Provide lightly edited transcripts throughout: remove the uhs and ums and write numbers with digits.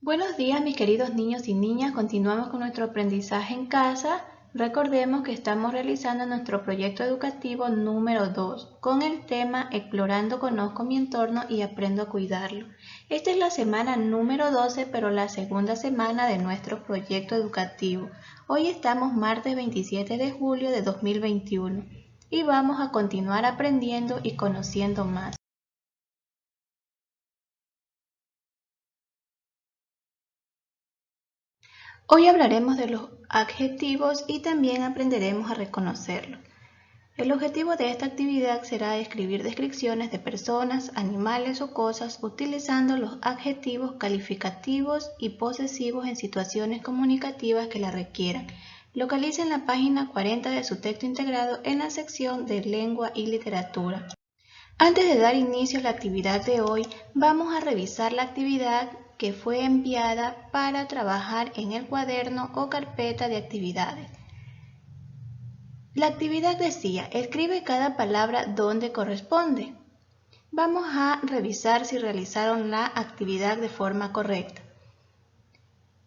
Buenos días, mis queridos niños y niñas. Continuamos con nuestro aprendizaje en casa. Recordemos que estamos realizando nuestro proyecto educativo número 2 con el tema Explorando conozco mi entorno y aprendo a cuidarlo. Esta es la semana número 12, pero la segunda semana de nuestro proyecto educativo. Hoy estamos martes 27 de julio de 2021 y vamos a continuar aprendiendo y conociendo más. Hoy hablaremos de los adjetivos y también aprenderemos a reconocerlos. El objetivo de esta actividad será escribir descripciones de personas, animales o cosas utilizando los adjetivos calificativos y posesivos en situaciones comunicativas que la requieran. Localice en la página 40 de su texto integrado en la sección de Lengua y Literatura. Antes de dar inicio a la actividad de hoy, vamos a revisar la actividad que fue enviada para trabajar en el cuaderno o carpeta de actividades. La actividad decía, escribe cada palabra donde corresponde. Vamos a revisar si realizaron la actividad de forma correcta.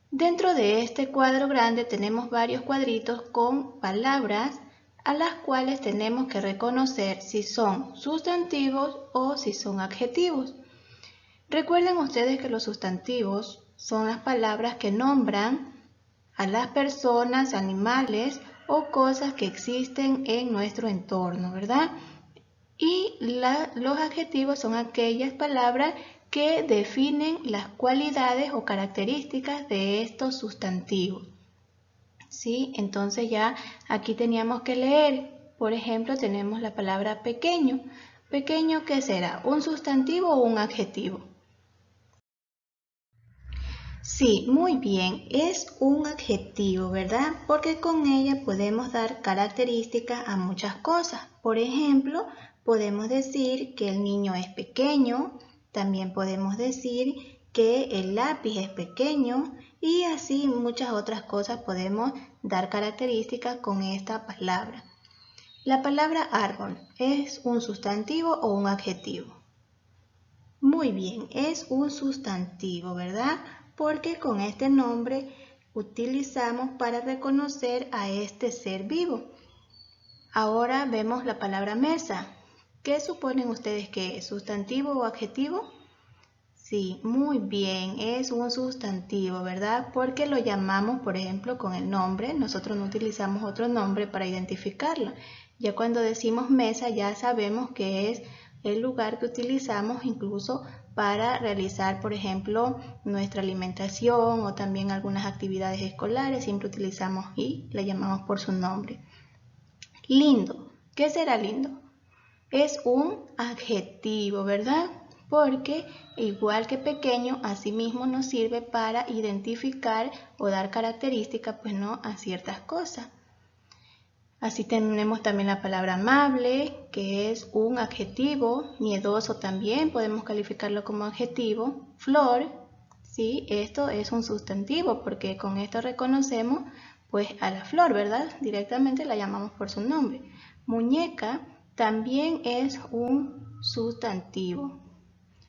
Dentro de este cuadro grande tenemos varios cuadritos con palabras a las cuales tenemos que reconocer si son sustantivos o si son adjetivos. Recuerden ustedes que los sustantivos son las palabras que nombran a las personas, animales o cosas que existen en nuestro entorno, ¿verdad? Y los adjetivos son aquellas palabras que definen las cualidades o características de estos sustantivos. ¿Sí? Entonces ya aquí teníamos que leer, por ejemplo, tenemos la palabra pequeño. ¿Pequeño qué será? ¿Un sustantivo o un adjetivo? Sí, muy bien, es un adjetivo, ¿verdad? Porque con ella podemos dar características a muchas cosas. Por ejemplo, podemos decir que el niño es pequeño, también podemos decir que el lápiz es pequeño y así muchas otras cosas podemos dar características con esta palabra. La palabra árbol, ¿es un sustantivo o un adjetivo? Muy bien, es un sustantivo, ¿verdad? Porque con este nombre utilizamos para reconocer a este ser vivo. Ahora vemos la palabra mesa. ¿Qué suponen ustedes que es? ¿Sustantivo o adjetivo? Sí, muy bien, es un sustantivo, ¿verdad? Porque lo llamamos, por ejemplo, con el nombre. Nosotros no utilizamos otro nombre para identificarla. Ya cuando decimos mesa ya sabemos que es el lugar que utilizamos incluso para realizar, por ejemplo, nuestra alimentación o también algunas actividades escolares. Siempre utilizamos y la llamamos por su nombre. Lindo. ¿Qué será lindo? Es un adjetivo, ¿verdad? Porque igual que pequeño, asimismo nos sirve para identificar o dar características, pues no, a ciertas cosas. Así tenemos también la palabra amable, que es un adjetivo. Miedoso también podemos calificarlo como adjetivo. Flor, sí, esto es un sustantivo porque con esto reconocemos pues a la flor, ¿verdad? Directamente la llamamos por su nombre. Muñeca también es un sustantivo.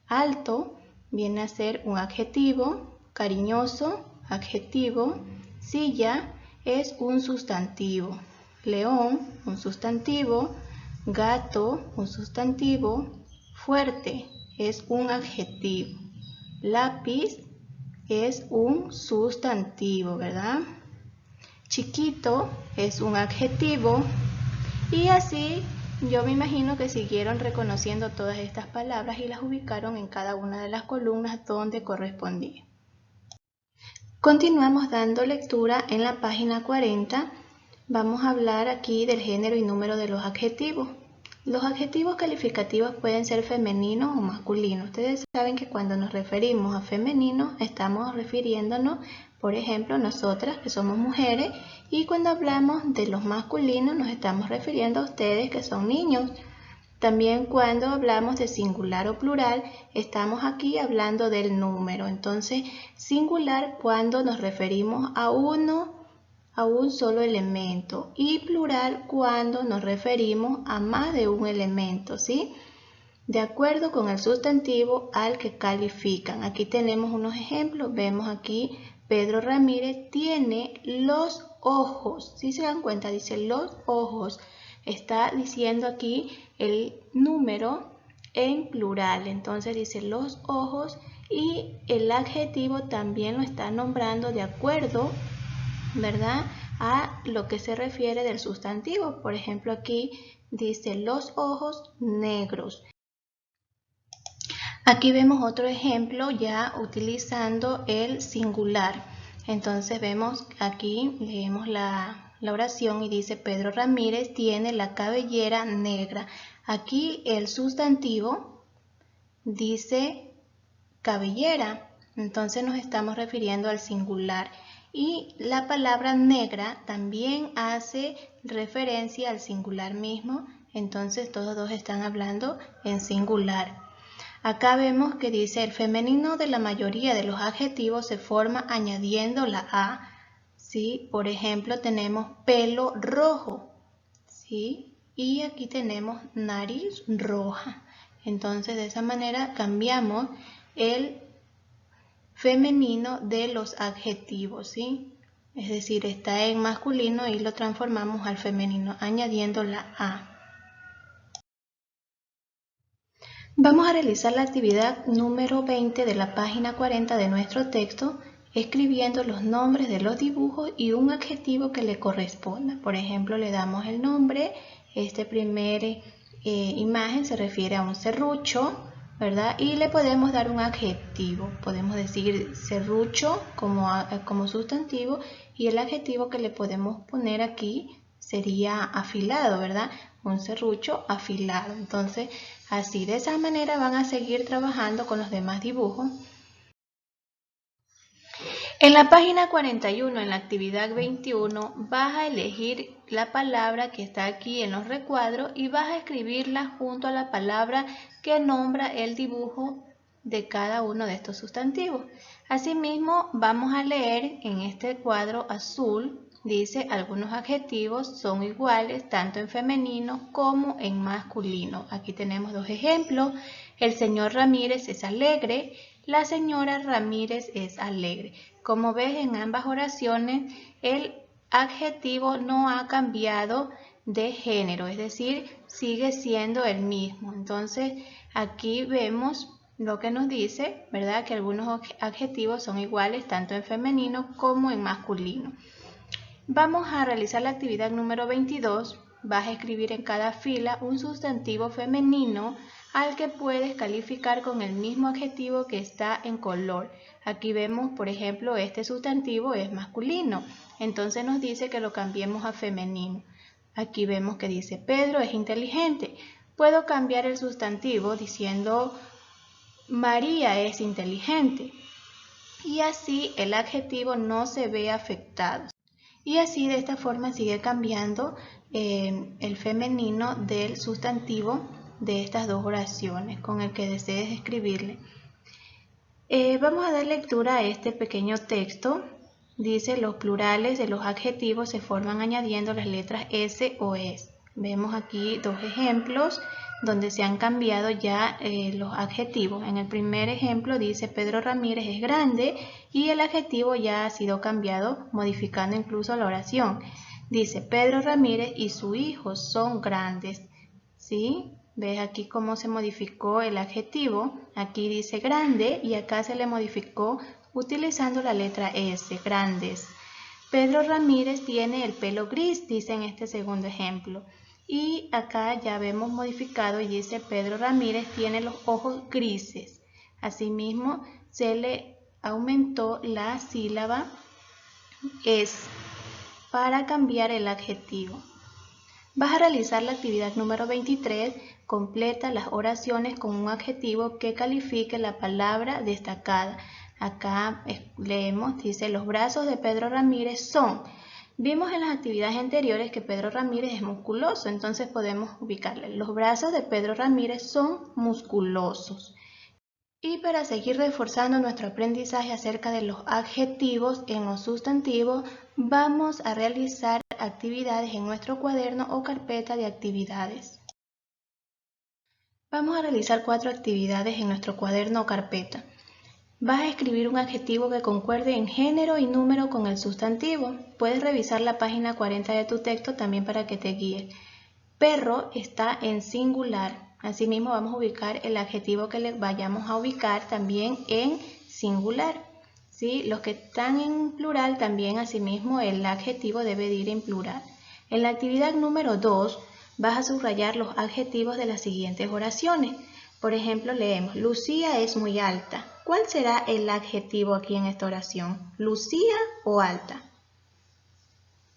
Alto viene a ser un adjetivo. Cariñoso, adjetivo. Silla es un sustantivo. León, un sustantivo. Gato, un sustantivo. Fuerte es un adjetivo. Lápiz es un sustantivo, ¿verdad? Chiquito es un adjetivo. Y así yo me imagino que siguieron reconociendo todas estas palabras y las ubicaron en cada una de las columnas donde correspondía. Continuamos dando lectura en la página 40. Vamos a hablar aquí del género y número de los adjetivos. Los adjetivos calificativos pueden ser femeninos o masculinos. Ustedes saben que cuando nos referimos a femenino estamos refiriéndonos, por ejemplo, nosotras que somos mujeres, y cuando hablamos de los masculinos nos estamos refiriendo a ustedes que son niños. También cuando hablamos de singular o plural, estamos aquí hablando del número. Entonces, singular cuando nos referimos a un solo elemento y plural cuando nos referimos a más de un elemento, ¿sí? de acuerdo con el sustantivo al que califican. Aquí tenemos unos ejemplos. Vemos aquí, Pedro Ramírez tiene los ojos. Si se dan cuenta, dice los ojos. Está diciendo aquí el número en plural. Entonces dice los ojos y el adjetivo también lo está nombrando de acuerdo, ¿verdad?, a lo que se refiere del sustantivo. Por ejemplo, aquí dice los ojos negros. Aquí vemos otro ejemplo ya utilizando el singular. Entonces vemos aquí, leemos la oración y dice Pedro Ramírez tiene la cabellera negra. Aquí el sustantivo dice cabellera, entonces nos estamos refiriendo al singular. Y la palabra negra también hace referencia al singular mismo, entonces todos dos están hablando en singular. Acá vemos que dice el femenino de la mayoría de los adjetivos se forma añadiendo la A, ¿sí? Por ejemplo, tenemos pelo rojo, ¿sí? Y aquí tenemos nariz roja. Entonces, de esa manera cambiamos el femenino de los adjetivos, ¿sí? Es decir, está en masculino y lo transformamos al femenino añadiendo la A. Vamos a realizar la actividad número 20 de la página 40 de nuestro texto, escribiendo los nombres de los dibujos y un adjetivo que le corresponda. Por ejemplo, le damos el nombre. Esta primera imagen se refiere a un serrucho, ¿verdad? Y le podemos dar un adjetivo. Podemos decir serrucho como sustantivo y el adjetivo que le podemos poner aquí sería afilado, ¿verdad? Un serrucho afilado. Entonces, así de esa manera van a seguir trabajando con los demás dibujos. En la página 41, en la actividad 21, vas a elegir la palabra que está aquí en los recuadros y vas a escribirla junto a la palabra que nombra el dibujo de cada uno de estos sustantivos. Asimismo, vamos a leer en este cuadro azul. Dice, algunos adjetivos son iguales tanto en femenino como en masculino. Aquí tenemos dos ejemplos. El señor Ramírez es alegre, la señora Ramírez es alegre. Como ves, en ambas oraciones el adjetivo no ha cambiado de género, es decir, sigue siendo el mismo. Entonces, aquí vemos lo que nos dice, ¿verdad?, que algunos adjetivos son iguales tanto en femenino como en masculino. Vamos a realizar la actividad número 22. Vas a escribir en cada fila un sustantivo femenino al que puedes calificar con el mismo adjetivo que está en color. Aquí vemos, por ejemplo, este sustantivo es masculino, entonces nos dice que lo cambiemos a femenino. Aquí vemos que dice Pedro es inteligente. Puedo cambiar el sustantivo diciendo María es inteligente. Y así el adjetivo no se ve afectado. Y así de esta forma sigue cambiando el femenino del sustantivo de estas dos oraciones con el que desees escribirle. Vamos a dar lectura a este pequeño texto. Dice, los plurales de los adjetivos se forman añadiendo las letras S o S. Vemos aquí dos ejemplos donde se han cambiado ya los adjetivos. En el primer ejemplo dice Pedro Ramírez es grande y el adjetivo ya ha sido cambiado, modificando incluso la oración. Dice Pedro Ramírez y su hijo son grandes. ¿Sí? ¿Ves aquí cómo se modificó el adjetivo? Aquí dice grande y acá se le modificó utilizando la letra S, grandes. Pedro Ramírez tiene el pelo gris, dice en este segundo ejemplo. Y acá ya vemos modificado y dice Pedro Ramírez tiene los ojos grises. Asimismo, se le aumentó la sílaba S para cambiar el adjetivo. Vas a realizar la actividad número 23. Completa las oraciones con un adjetivo que califique la palabra destacada. Acá leemos, dice, los brazos de Pedro Ramírez son. Vimos en las actividades anteriores que Pedro Ramírez es musculoso, entonces podemos ubicarle. Los brazos de Pedro Ramírez son musculosos. Y para seguir reforzando nuestro aprendizaje acerca de los adjetivos en los sustantivos, vamos a realizar actividades en nuestro cuaderno o carpeta de actividades. Vamos a realizar 4 actividades en nuestro cuaderno o carpeta. Vas a escribir un adjetivo que concuerde en género y número con el sustantivo. Puedes revisar la página 40 de tu texto también para que te guíe. Perro está en singular. Asimismo vamos a ubicar el adjetivo que le vayamos a ubicar también en singular. ¿Sí? Los que están en plural también asimismo el adjetivo debe de ir en plural. En la actividad número 2 vas a subrayar los adjetivos de las siguientes oraciones. Por ejemplo, leemos, Lucía es muy alta. ¿Cuál será el adjetivo aquí en esta oración? ¿Lucía o alta?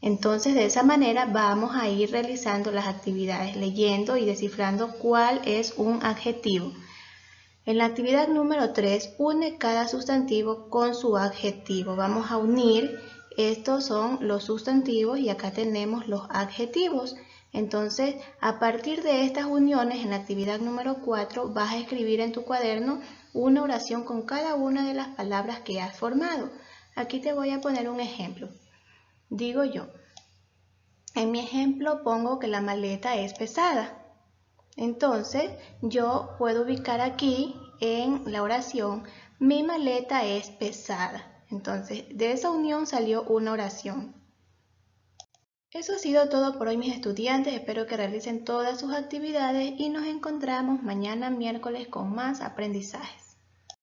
Entonces, de esa manera vamos a ir realizando las actividades, leyendo y descifrando cuál es un adjetivo. En la actividad número 3, une cada sustantivo con su adjetivo. Vamos a unir, estos son los sustantivos y acá tenemos los adjetivos. Entonces, a partir de estas uniones, en la actividad número 4, vas a escribir en tu cuaderno una oración con cada una de las palabras que has formado. Aquí te voy a poner un ejemplo. Digo yo, en mi ejemplo pongo que la maleta es pesada. Entonces, yo puedo ubicar aquí en la oración, mi maleta es pesada. Entonces, de esa unión salió una oración. Eso ha sido todo por hoy, mis estudiantes. Espero que realicen todas sus actividades y nos encontramos mañana miércoles con más aprendizajes.